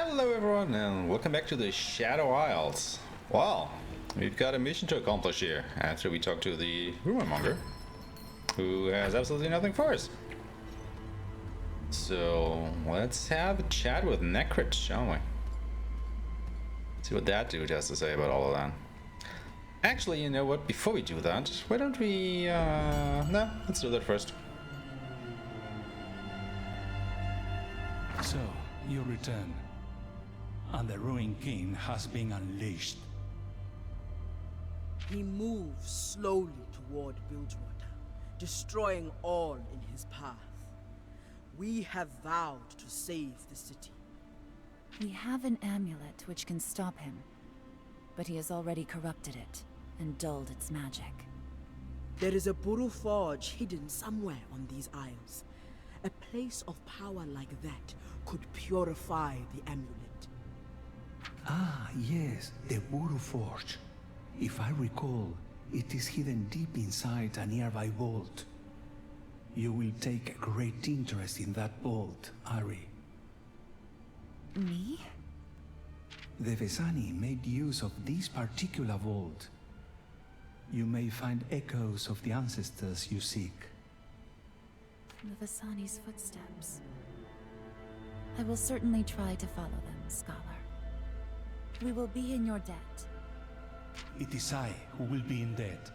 Hello everyone and welcome back to the Shadow Isles. Well, we've got a mission to accomplish here after we talk to the rumor monger, who has absolutely nothing for us. So let's have a chat with Necrit, shall we? See what that dude has to say about all of that. Actually, you know what, before we do that, why don't we, no, let's do that first. So, you return, and the Ruined King has been unleashed. He moves slowly toward Bilgewater, destroying all in his path. We have vowed to save the city. We have an amulet which can stop him, but he has already corrupted it and dulled its magic. There is a Battle Forge hidden somewhere on these isles. A place of power like that could purify the amulet. Ah, yes, the Battle Forge. If I recall, it is hidden deep inside a nearby vault. You will take a great interest in that vault, Ari. Me? The Vesani made use of this particular vault. You may find echoes of the ancestors you seek. The Vasani's footsteps. I will certainly try to follow them, Scholar. We will be in your debt. It is I who will be in debt.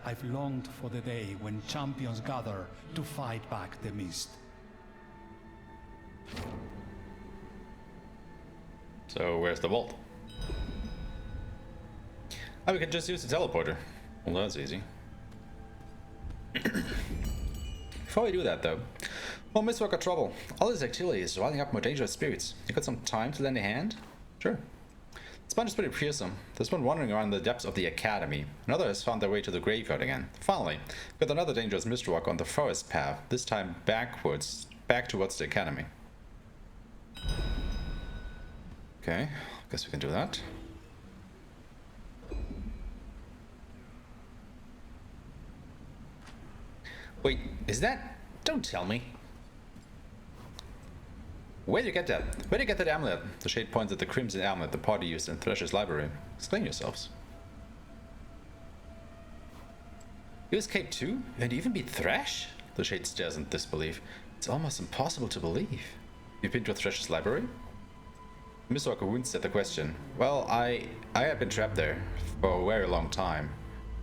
I've longed for the day when champions gather to fight back the mist. So where's the vault? Oh, we can just use the teleporter. Well, that's easy. Before we do that, though, well, Mistwalker got trouble. All this activity is riling up more dangerous spirits. You got some time to lend a hand? Sure. This bunch is pretty fearsome. There's one wandering around the depths of the academy. Another has found their way to the graveyard again. Finally, got another dangerous Mistwalker on the forest path, this time backwards, back towards the academy. Okay, guess we can do that. Wait, is that? Don't tell me. Where did you get that? Where did you get that amulet? The shade points at the crimson amulet the party used in Thresh's library. Explain yourselves. You escaped too? And you even beat Thresh? The shade stares in disbelief. It's almost impossible to believe. You've been to Thresh's library? Mistwalker winced at the question. Well, I had been trapped there for a very long time.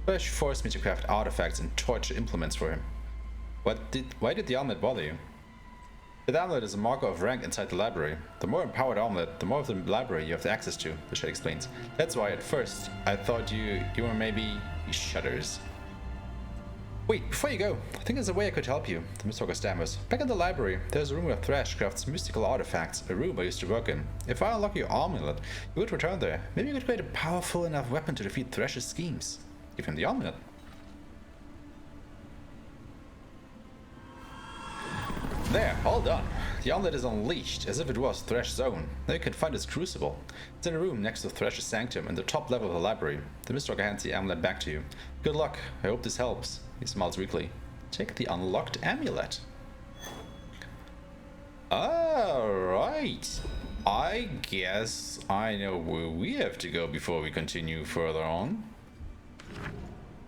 Thresh forced me to craft artifacts and torture implements for him. Why did the amulet bother you? The amulet is a marker of rank inside the library. The more empowered amulet, the more of the library you have access to, the shade explains. That's why at first I thought you were maybe... He shudders. Wait, before you go, I think there's a way I could help you, the Mistwalker stammers. Back in the library, there's a room where Thresh crafts mystical artifacts, a room I used to work in. If I unlock your amulet, you would return there. Maybe you could create a powerful enough weapon to defeat Thresh's schemes. Give him the amulet. There, all done. The amulet is unleashed, as if it was Thresh's own. Now you can find its crucible. It's in a room next to Thresh's sanctum, in the top level of the library. The Mistwalker hands the amulet back to you. Good luck. I hope this helps. He smiles weakly. Take the unlocked amulet. Alright. I guess I know where we have to go before we continue further on.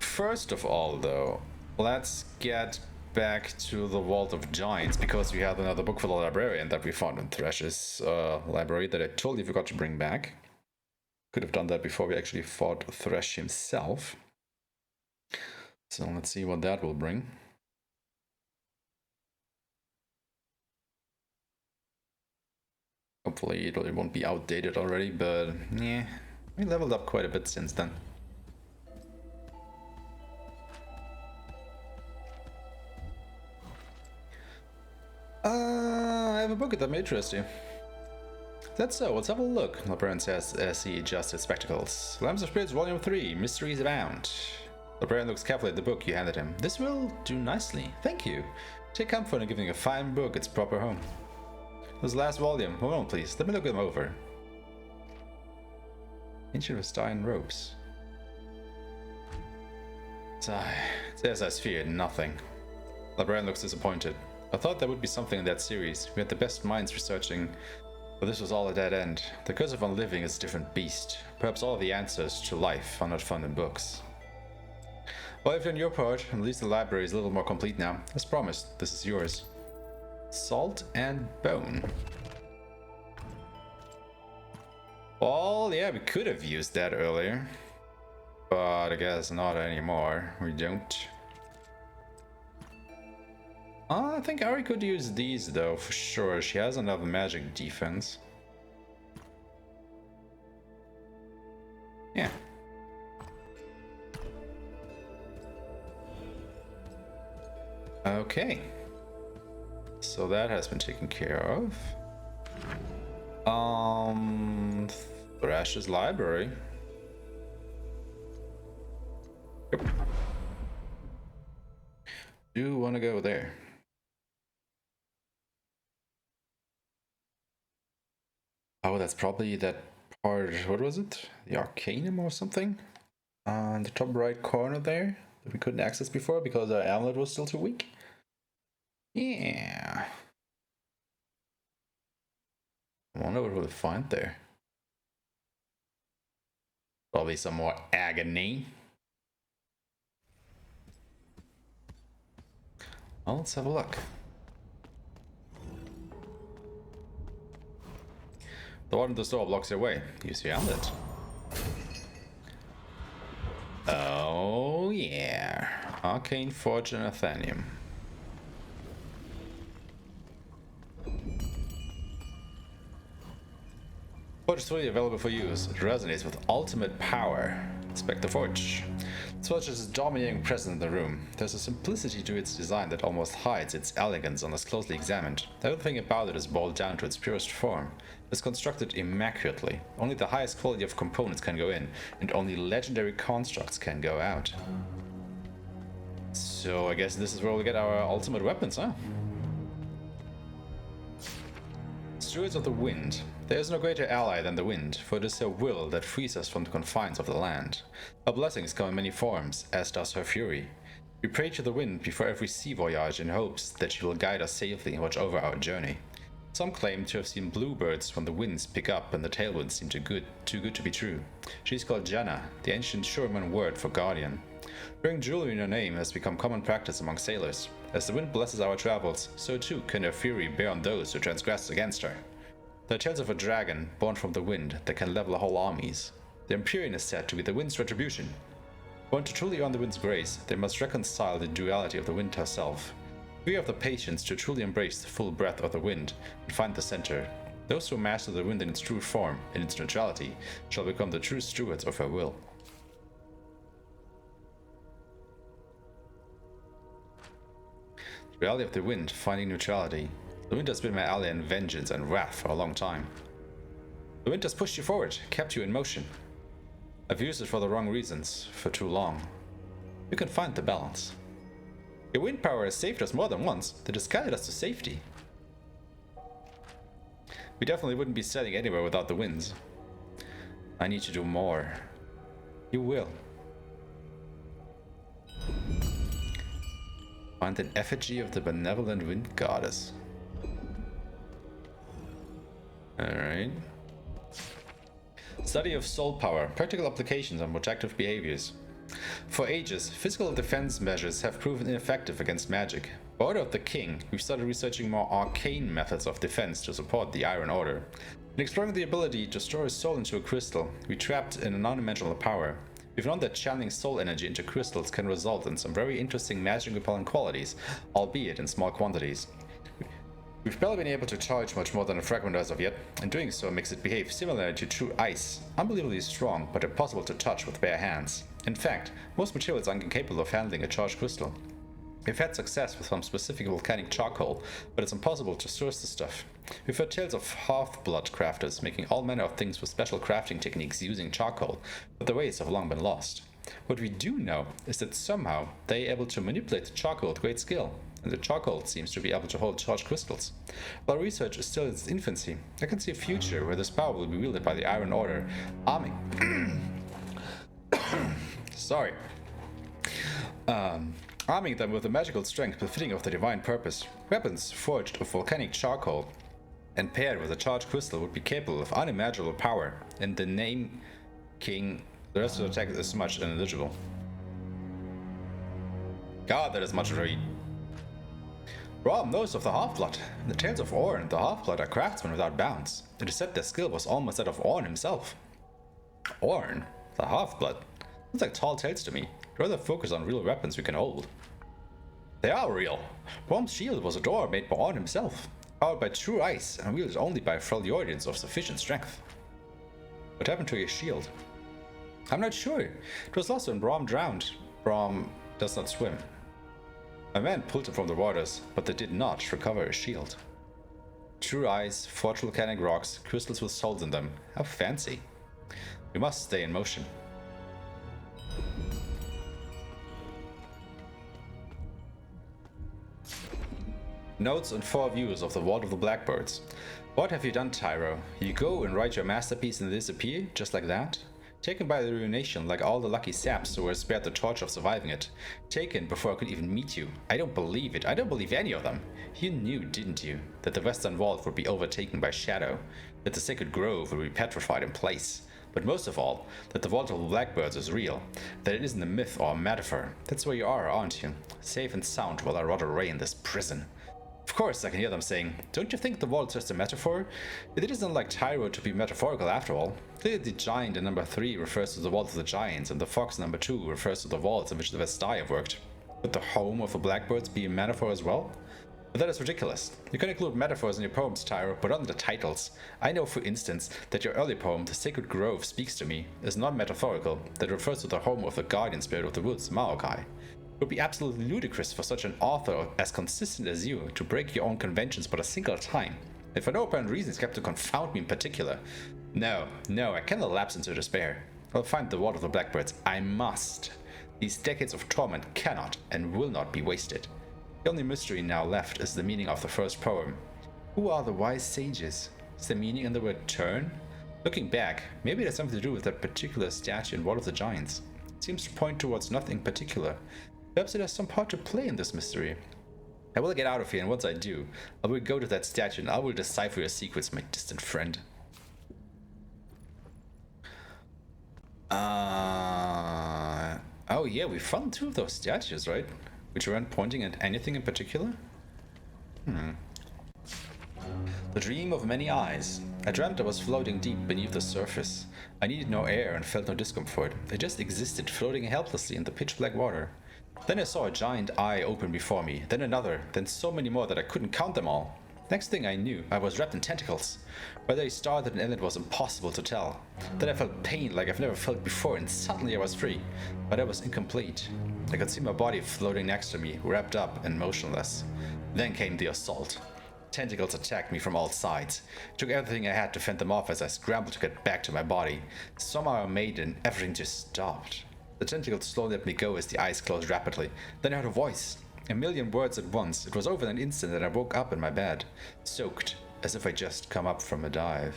First of all, though, let's get back to the Vault of Giants, because we have another book for the librarian that we found in Thresh's library that I totally forgot to bring back. Could have done that before we actually fought Thresh himself. So let's see what that will bring. Hopefully it won't be outdated already, but yeah, we leveled up quite a bit since then. I have a book that may interest you. That's so, let's have a look, Librarian says as he adjusts his spectacles. Lamps of Spirits Volume 3, Mysteries Abound. Librarian looks carefully at the book you handed him. This will do nicely, thank you. Take comfort in giving a fine book its proper home. This last volume, hold on please, let me look them over. Ancient Vestine Ropes. As I feared, nothing. Librarian looks disappointed. I thought there would be something in that series. We had the best minds researching But this was all a dead end. The curse of unliving is a different beast. Perhaps all the answers to life are not found in books. Well, if you've done your part, at least the library is a little more complete now. As promised, this is yours. Salt and bone. Well, yeah, we could have used that earlier. But I guess not anymore. We don't. I think Ari could use these though, for sure. She has enough magic defense. Yeah. Okay. So that has been taken care of. Thrash's library. Yep. Do want to go there. Oh, that's probably that part, what was it? The Arcanum or something? On the top right corner there that we couldn't access before because our amulet was still too weak. Yeah. I wonder what we'll find there. Probably some more agony. Well, let's have a look. The one at the store blocks your way. Use your amulet. Oh yeah. Arcane Forge and Athenium. Forge is fully available for use. It resonates with ultimate power. Inspect the Forge. This forge is a dominating presence in the room. There's a simplicity to its design that almost hides its elegance unless closely examined. Everything about it is boiled down to its purest form. It's constructed immaculately. Only the highest quality of components can go in, and only legendary constructs can go out. So I guess this is where we'll get our ultimate weapons, huh? Stewards of the Wind. There is no greater ally than the wind, for it is her will that frees us from the confines of the land. Her blessings come in many forms, as does her fury. We pray to the wind before every sea voyage in hopes that she will guide us safely and watch over our journey. Some claim to have seen bluebirds when the winds pick up and the tailwinds seem too good to be true. She is called Jana, the ancient Shurman word for guardian. Wearing jewelry in her name has become common practice among sailors. As the wind blesses our travels, so too can her fury bear on those who transgress against her. There are tales of a dragon, born from the wind, that can level whole armies. The Empyrean is said to be the wind's retribution. Born to truly earn the wind's grace, they must reconcile the duality of the wind herself. We have the patience to truly embrace the full breath of the wind and find the center. Those who master the wind in its true form, in its neutrality, shall become the true stewards of her will. The reality of the wind, finding neutrality. The wind has been my ally in vengeance and wrath for a long time. The wind has pushed you forward, kept you in motion. I've used it for the wrong reasons, for too long. You can find the balance. Your wind power has saved us more than once. It has guided us to safety. We definitely wouldn't be sailing anywhere without the winds. I need to do more. You will. Find an effigy of the benevolent wind goddess. Alright. Study of soul power. Practical applications on protective behaviors. For ages, physical defense measures have proven ineffective against magic. By order of the king, we've started researching more arcane methods of defense to support the Iron Order. In exploring the ability to store a soul into a crystal, we trapped in a non-dimensional power. We've known that channeling soul energy into crystals can result in some very interesting magic repellent qualities, albeit in small quantities. We've barely been able to charge much more than a fragment as of yet, and doing so makes it behave similarly to true ice, unbelievably strong but impossible to touch with bare hands. In fact, most materials are incapable of handling a charged crystal. We've had success with some specific volcanic charcoal, but it's impossible to source the stuff. We've heard tales of half-blood crafters making all manner of things with special crafting techniques using charcoal, but the ways have long been lost. What we do know is that somehow they are able to manipulate the charcoal with great skill, and the charcoal seems to be able to hold charged crystals. While research is still in its infancy, I can see a future where this power will be wielded by the Iron Order, arming them with a magical strength befitting of the divine purpose. Weapons forged of volcanic charcoal and paired with a charged crystal would be capable of unimaginable power, and the name King, the rest of the text is much ineligible. God, that is much to read. Rom knows of the Half-Blood. In the tales of Ornn, the Half-Blood are craftsmen without bounds. It is said their skill was almost that of Ornn himself. Ornn? The Half-Blood? Sounds like tall tales to me. I'd rather focus on real weapons we can hold. They are real. Rom's shield was a door made by Ornn himself, powered by true ice and wielded only by Freljordians of sufficient strength. What happened to his shield? I'm not sure. It was lost when Brom drowned. Brom does not swim. My men pulled him from the waters, but they did not recover his shield. True ice, forged volcanic rocks, crystals with souls in them. How fancy. We must stay in motion. Notes on 4 views of the Vault of the Blackbirds. What have you done, Tyro? You go and write your masterpiece and disappear, just like that? Taken by the ruination like all the lucky saps who were spared the torture of surviving it. Taken before I could even meet you. I don't believe it. I don't believe any of them. You knew, didn't you, that the Western Vault would be overtaken by shadow, that the sacred grove would be petrified in place, but most of all, that the Vault of the Blackbirds is real, that it isn't a myth or a metaphor. That's where you are, aren't you? Safe and sound while I rot away in this prison. Of course, I can hear them saying, don't you think the vault's just a metaphor? It isn't like Tyro to be metaphorical after all. The giant in number 3 refers to the vault of the giants, and the fox in number 2 refers to the vaults in which the Vestai have worked. Would the home of the blackbirds be a metaphor as well? But that is ridiculous. You can include metaphors in your poems, Tyro, but under the titles. I know, for instance, that your early poem, The Sacred Grove Speaks to Me, is not metaphorical, that it refers to the home of the guardian spirit of the woods, Maokai. It would be absolutely ludicrous for such an author as consistent as you to break your own conventions but a single time, and for no apparent reason except to confound me in particular. No, I cannot lapse into despair. I'll find the Vault of the Blackbirds. I must. These decades of torment cannot and will not be wasted. The only mystery now left is the meaning of the first poem. Who are the wise sages? Is the meaning in the word turn? Looking back, maybe it has something to do with that particular statue in Vault of the Giants. It seems to point towards nothing particular. Perhaps it has some part to play in this mystery. I will get out of here, and once I do, I will go to that statue and I will decipher your secrets, my distant friend. Oh yeah, we found 2 of those statues, right? Which weren't pointing at anything in particular? The dream of many eyes. I dreamt I was floating deep beneath the surface. I needed no air and felt no discomfort. I just existed, floating helplessly in the pitch-black water. Then I saw a giant eye open before me, then another, then so many more that I couldn't count them all. Next thing I knew, I was wrapped in tentacles. Where they started and ended was impossible to tell. Then I felt pain like I've never felt before, and suddenly I was free. But I was incomplete. I could see my body floating next to me, wrapped up and motionless. Then came the assault. Tentacles attacked me from all sides. It took everything I had to fend them off as I scrambled to get back to my body. Somehow I made it and everything just stopped. The tentacles slowly let me go as the eyes closed rapidly. Then I heard a voice. A million words at once. It was over in an instant that I woke up in my bed, soaked, as if I just come up from a dive.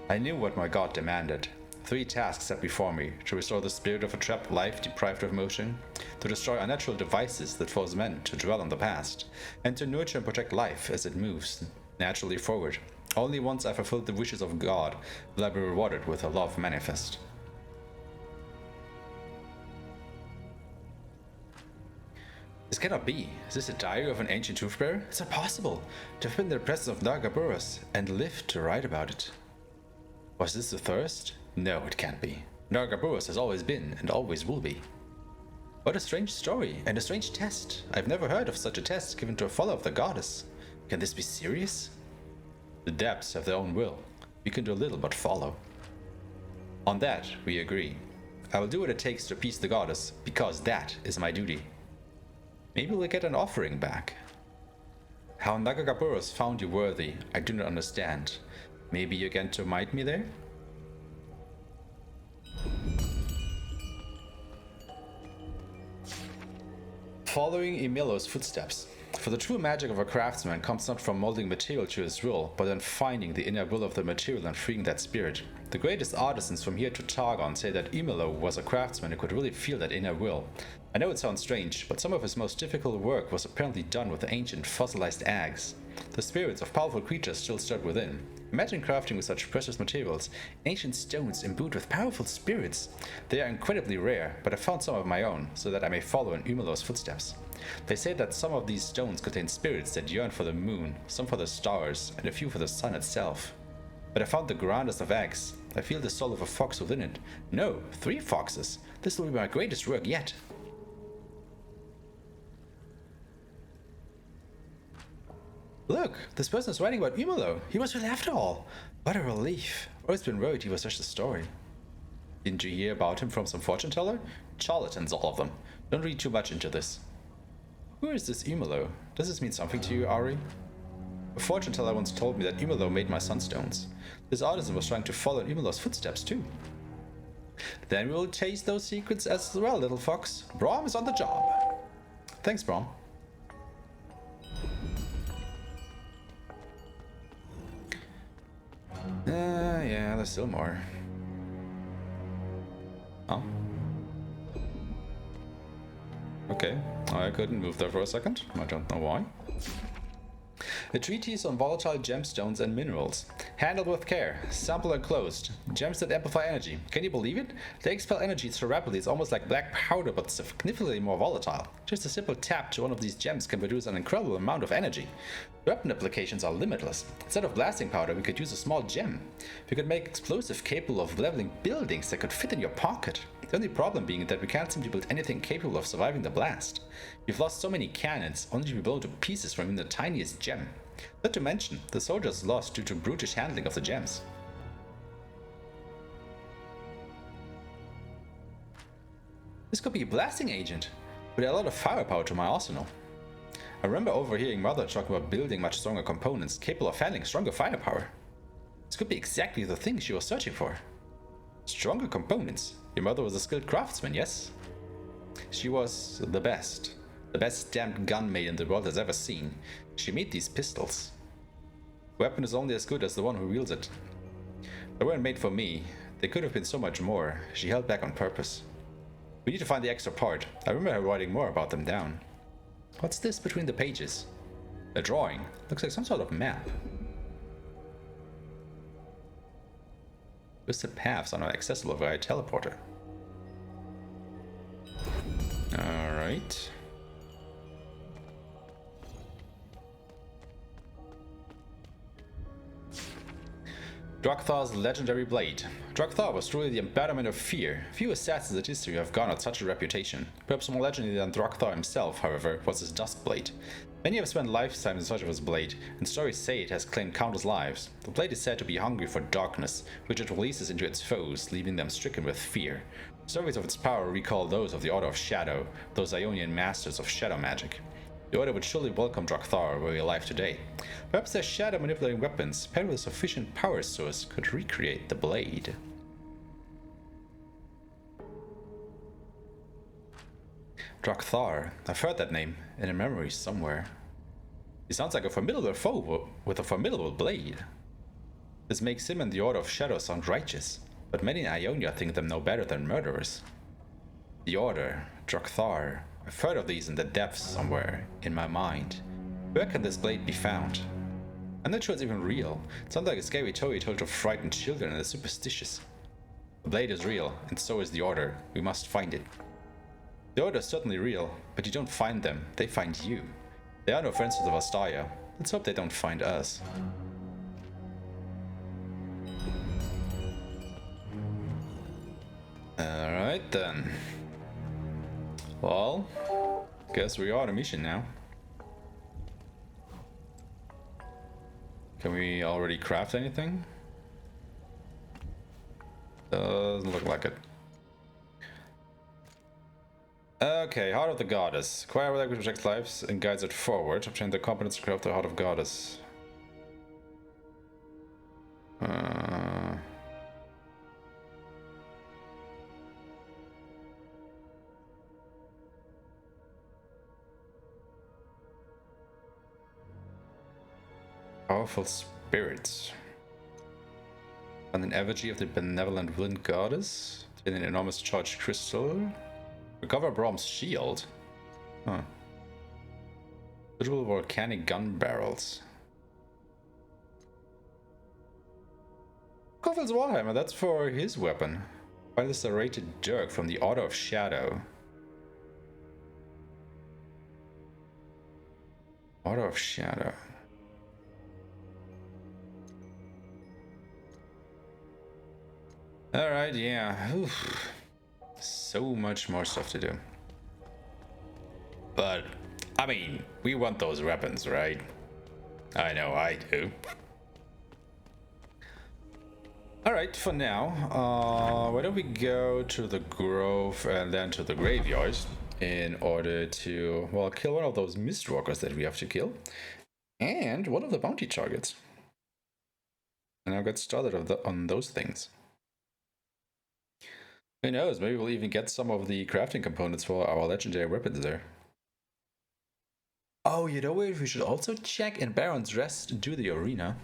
I knew what my god demanded. 3 tasks set before me: to restore the spirit of a trapped life deprived of motion, to destroy unnatural devices that force men to dwell on the past, and to nurture and protect life as it moves naturally forward. Only once I fulfilled the wishes of God will I be rewarded with a love manifest. This cannot be. Is this a diary of an ancient truth-bearer? It's impossible to have been in the presence of Nargaburus and lived to write about it. Was this the thirst? No, it can't be. Nargaburus has always been and always will be. What a strange story and a strange test. I've never heard of such a test given to a follower of the goddess. Can this be serious? The depths have their own will. We can do little but follow. On that, we agree. I will do what it takes to appease the goddess, because that is my duty. Maybe we'll get an offering back. How Nagagaburus found you worthy, I do not understand. Maybe you're going to meet me there? Following Emilo's footsteps. For the true magic of a craftsman comes not from molding material to his will, but in finding the inner will of the material and freeing that spirit. The greatest artisans from here to Targon say that Imelo was a craftsman who could really feel that inner will. I know it sounds strange, but some of his most difficult work was apparently done with ancient fossilized eggs. The spirits of powerful creatures still stirred within. Imagine crafting with such precious materials, ancient stones imbued with powerful spirits. They are incredibly rare, but I found some of my own, so that I may follow in Umelo's footsteps. They say that some of these stones contain spirits that yearn for the moon, some for the stars, and a few for the sun itself. But I found the grandest of eggs. I feel the soul of a fox within it. No, 3 foxes. This will be my greatest work yet. Look, this person is writing about Imelo. He was real after all. What a relief. I've always been worried he was just a story. Didn't you hear about him from some fortune teller? Charlatans, all of them. Don't read too much into this. Who is this Imelo? Does this mean something to you, Ari? A fortune teller once told me that Imelo made my sunstones. This artisan was trying to follow in Imelo's footsteps too. Then we will chase those secrets as well, little fox. Braum is on the job. Thanks, Braum. Yeah, there's still more. Oh. Okay, I couldn't move there for a second. I don't know why. A treatise on volatile gemstones and minerals. Handled with care. Sample enclosed. Gems that amplify energy. Can you believe it? They expel energy so rapidly it's almost like black powder, but significantly more volatile. Just a simple tap to one of these gems can produce an incredible amount of energy. Weapon applications are limitless. Instead of blasting powder, we could use a small gem. We could make explosive capable of leveling buildings that could fit in your pocket. The only problem being that we can't seem to build anything capable of surviving the blast. We've lost so many cannons, only to be blown to pieces from even the tiniest gem. Not to mention, the soldiers lost due to brutish handling of the gems. This could be a blasting agent, but a lot of firepower to my arsenal. I remember overhearing Mother talking about building much stronger components capable of handling stronger firepower. This could be exactly the thing she was searching for. Stronger components? Your mother was a skilled craftsman, yes? She was the best damned gun maiden the world has ever seen. She made these pistols. The weapon is only as good as the one who wields it. They weren't made for me. They could have been so much more. She held back on purpose. We need to find the extra part. I remember her writing more about them down. What's this between the pages? A drawing. Looks like some sort of map. Twisted paths are not accessible via teleporter. Alright. Drak'Thar's legendary blade. Drak'Thar was truly the embodiment of fear. Few assassins in history have garnered such a reputation. Perhaps more legendary than Drak'Thar himself, however, was his dust blade. Many have spent lifetimes in search of his blade, and stories say it has claimed countless lives. The blade is said to be hungry for darkness, which it releases into its foes, leaving them stricken with fear. Stories of its power recall those of the Order of Shadow, those Ionian masters of shadow magic. The Order would surely welcome Drak'Thar were he alive today. Perhaps their shadow-manipulating weapons, paired with a sufficient power source, could recreate the blade. Drak'Thar. I've heard that name in a memory somewhere. He sounds like a formidable foe with a formidable blade. This makes him and the Order of Shadow sound righteous, but many in Ionia think them no better than murderers. The Order, Drak'Thar. I've heard of these in the depths somewhere, in my mind. Where can this blade be found? I'm not sure it's even real. It sounds like a scary story told to frighten children and the superstitious. The blade is real, and so is the Order. We must find it. The Order is certainly real, but you don't find them, they find you. They are no friends of the Astria. Let's hope they don't find us. Alright then. Well, guess we are on a mission now. Can we already craft anything? Doesn't look like it. Okay, Heart of the Goddess. Acquire a language project lives and guides it forward. Obtain the competence to craft the Heart of Goddess. Powerful spirits. And an effigy of the benevolent wind goddess. In an enormous charged crystal. Recover Brahm's shield. Huh. Visual volcanic gun barrels. Koffel's Warhammer, that's for his weapon. Find the serrated dirk from the Order of Shadow. Order of Shadow. Alright, yeah. Oof. So much more stuff to do. But, I mean, we want those weapons, right? I know I do. Alright, for now, why don't we go to the grove and then to the graveyard in order to, well, kill one of those mistwalkers that we have to kill. And one of the bounty targets. And I'll get started on those things. Who knows, maybe we'll even get some of the crafting components for our legendary weapons there. Oh, you know what we should also check in Baron's Rest and do the arena.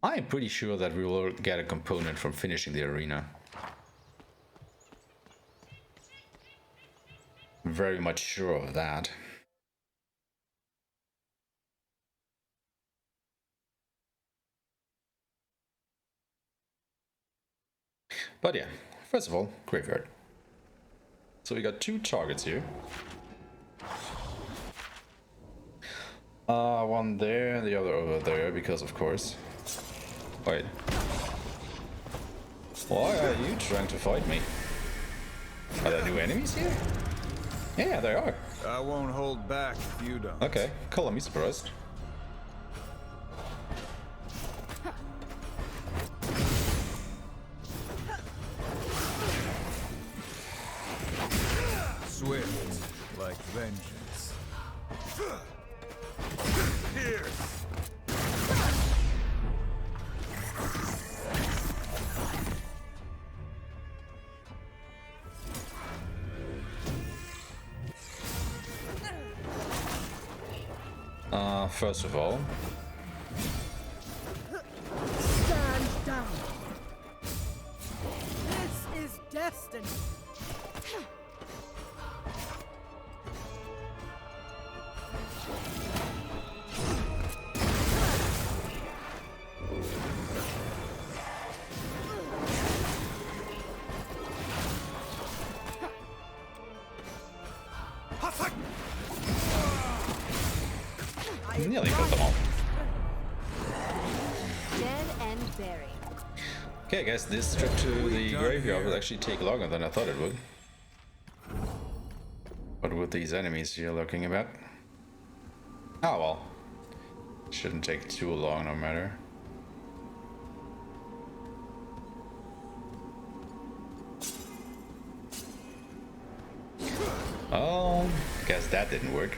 I am pretty sure that we will get a component from finishing the arena. Very much sure of that. But yeah, first of all, graveyard. So we got two targets here. One there and the other over there, because of course. Wait. Why are you trying to fight me? Are there new enemies here? Yeah, there are. I won't hold back if you don't. Okay, color me surprised. Swift, like vengeance. Here. First of all, Stand down. This is destiny. nearly killed them all. Dead and buried. Okay, I guess this trip to the graveyard will actually take longer than I thought it would. What would these enemies you're looking about? Oh well. Shouldn't take too long, no matter. Oh, guess that didn't work.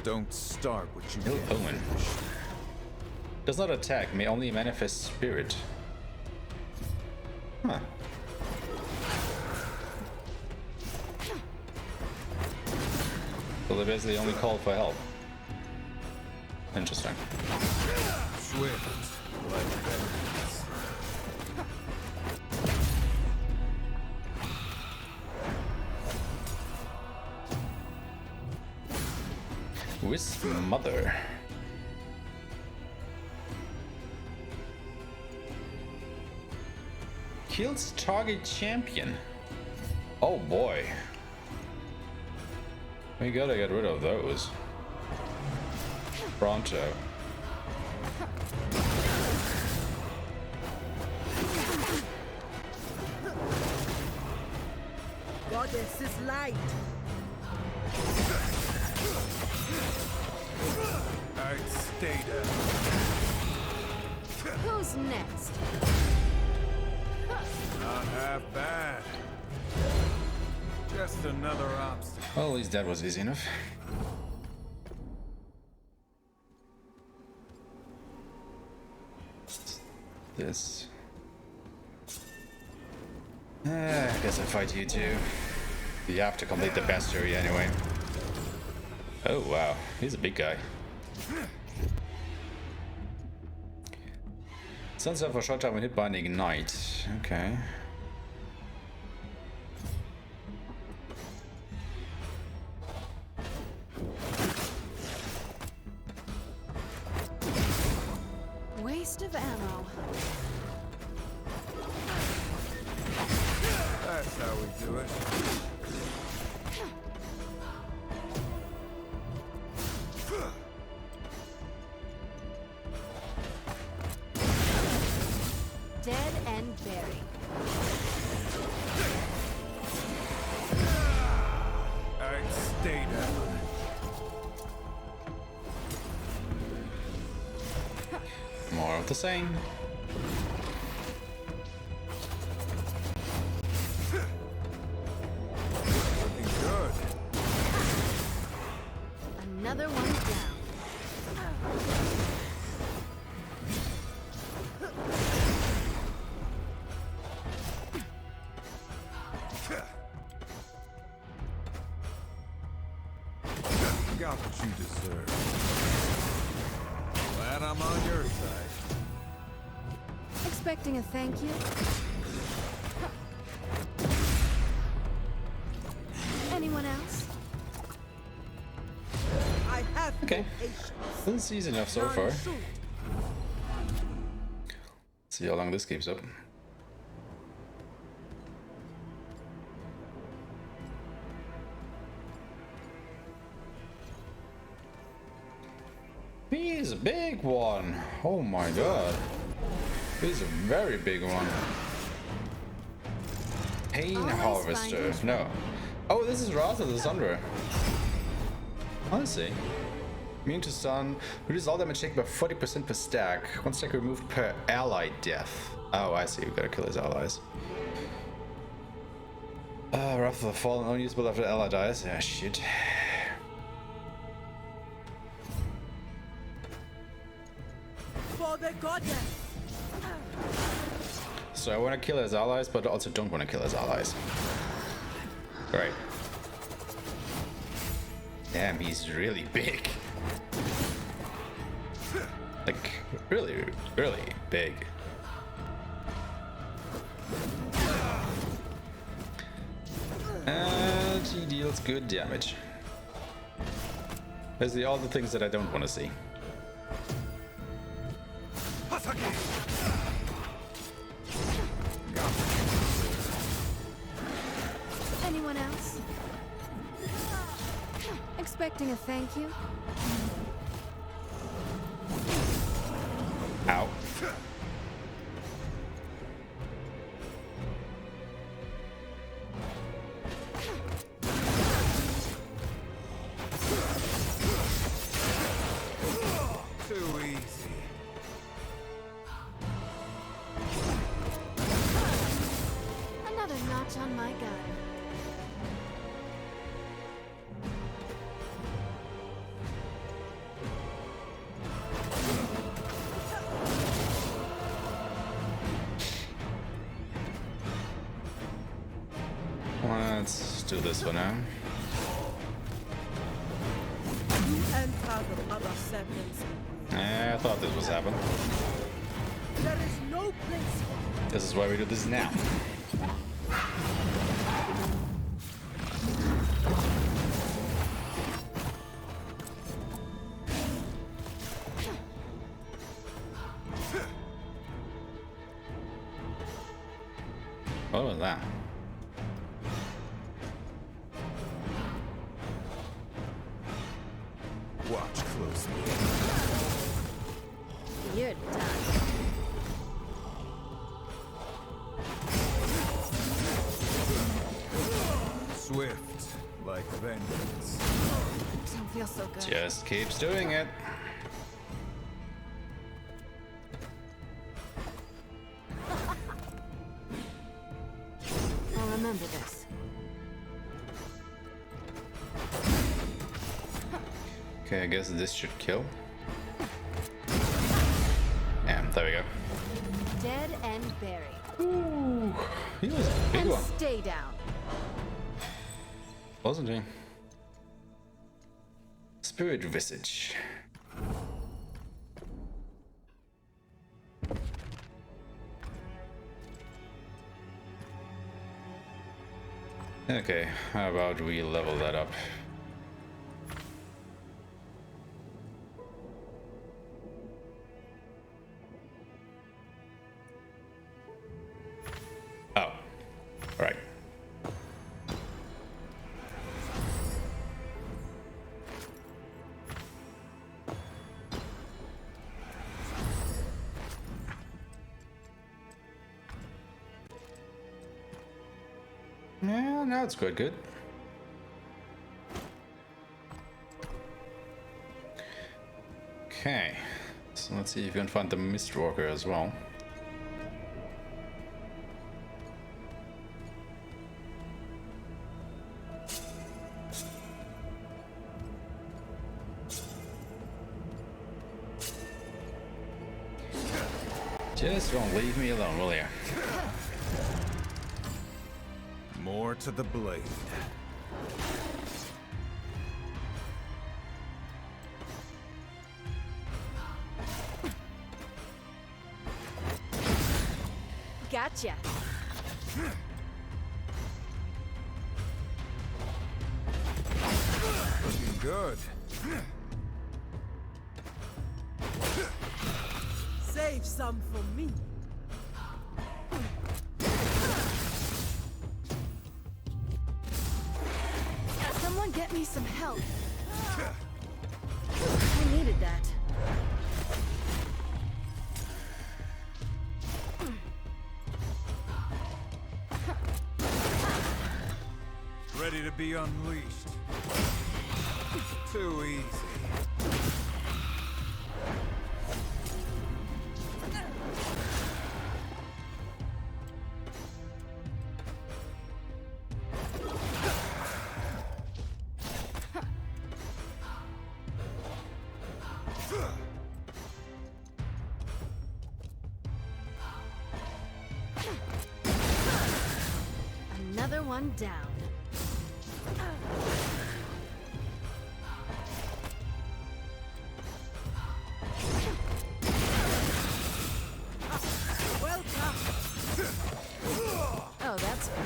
Don't start what you Ill can't omen. finish. Does not attack, may only manifest spirit. Huh. So they basically only call for help. Interesting. Swift, like vengeance. Wisp Mother. Kills target champion. Oh boy. We gotta get rid of those. Pronto. Goddess is light. Alright, stay down. Who's next? Not half bad. Just another obstacle. Well, at least that was easy enough. This. I guess I fight you too. You have to complete the bestiary anyway. Oh wow, he's a big guy. Sends out for short time when hit by an ignite. Okay. Waste of ammo. That's how we do it. Dead and buried. I'd stay down. More of the same. Looking good. Another one down. Got what you deserve. Glad I'm on your side. Expecting a thank you? Anyone else? I have Okay. no patience. This is enough so far. None shoot. See how long this keeps up. He's a big one. Oh my god. He's a very big one. Pain Always Harvester. finding No. Oh, this is Wrath of the Sunderer. I see. Immune to stun. Reduce all damage taken by 40% per stack. One stack removed per ally death. Oh, I see. We gotta kill his allies. Wrath of the Fallen, only usable after the ally dies. Ah, shit. For the goddess. So I want to kill his allies, but also don't want to kill his allies. Right. Damn, he's really big. Like, really, really big. And he deals good damage. Basically all the things that I don't want to see. Anyone else? Expecting a thank you? Ow. Too easy. Another notch on my gun. Let's do this for now. You enter the other serpents. I thought this was happening. There is no place for This is why we do this now. What was that? Watch closely. You're done. Swift, like vengeance. Don't feel so good. Just keeps doing it. I'll remember this. Okay, I guess this should kill. Yeah, there we go. Dead and buried. Ooh, he was a big And one, stay down. wasn't he? Spirit Visage. Okay, how about we level that up? Oh, right. Yeah, now it's good. Okay, so let's see if we can find the Mistwalker as well. Just don't leave me alone, will you? More to the blade. Gotcha. Looking good. Save some for me. Someone get me some help. I needed that. Ready to be unleashed. Too easy. Another one down. Welcome. Oh, that's good.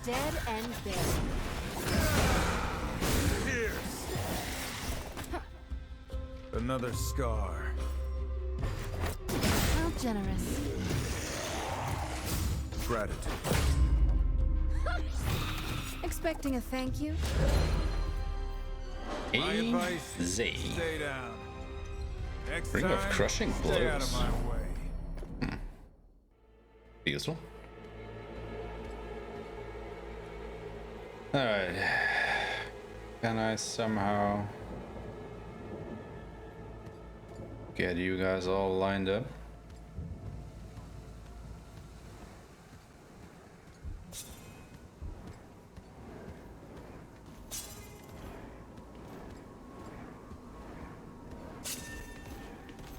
Dead and buried. Pierce. Another scar. How generous. Gratitude. Expecting a thank you? My advice, Easy. stay down. Next Ring of time, Crushing stay out of Blows. my way. Useful. Alright. Can I somehow get you guys all lined up?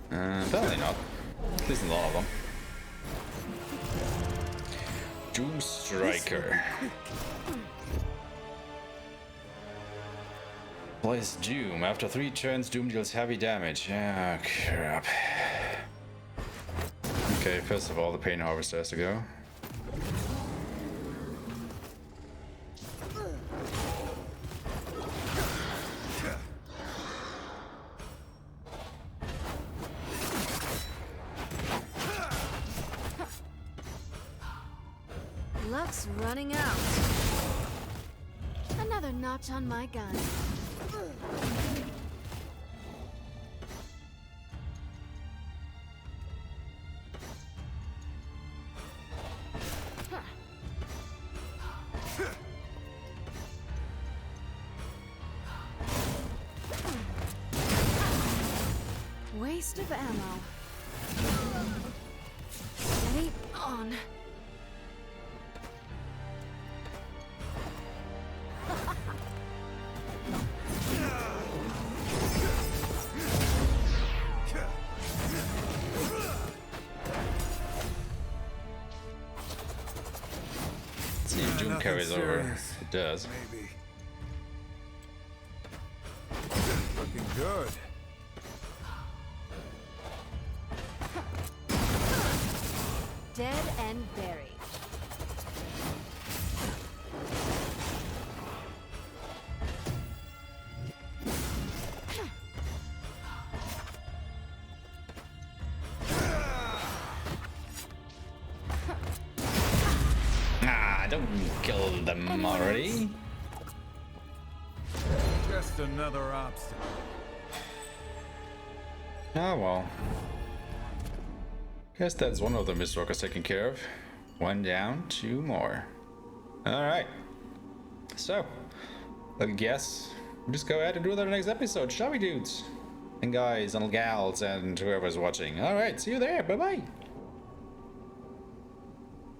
Apparently not. At least a lot of them. Doom Striker. Place Doom. After 3 turns, Doom deals heavy damage. Ah, crap. Okay, first of all, the Pain Harvester has to go. Luck's running out. Another notch on my gun. Waste of ammo. Steady on. See if Doom Nothing carries over. serious. It does. Maybe. Good. Dead and buried. Ah, don't kill them already. Just another obstacle. Oh well. Guess that's one of the Mistwalkers taken care of. One down, two more. Alright. So, I guess we'll just go ahead and do the next episode, shall we, dudes? And guys, and gals, and whoever's watching. Alright, see you there. Bye bye.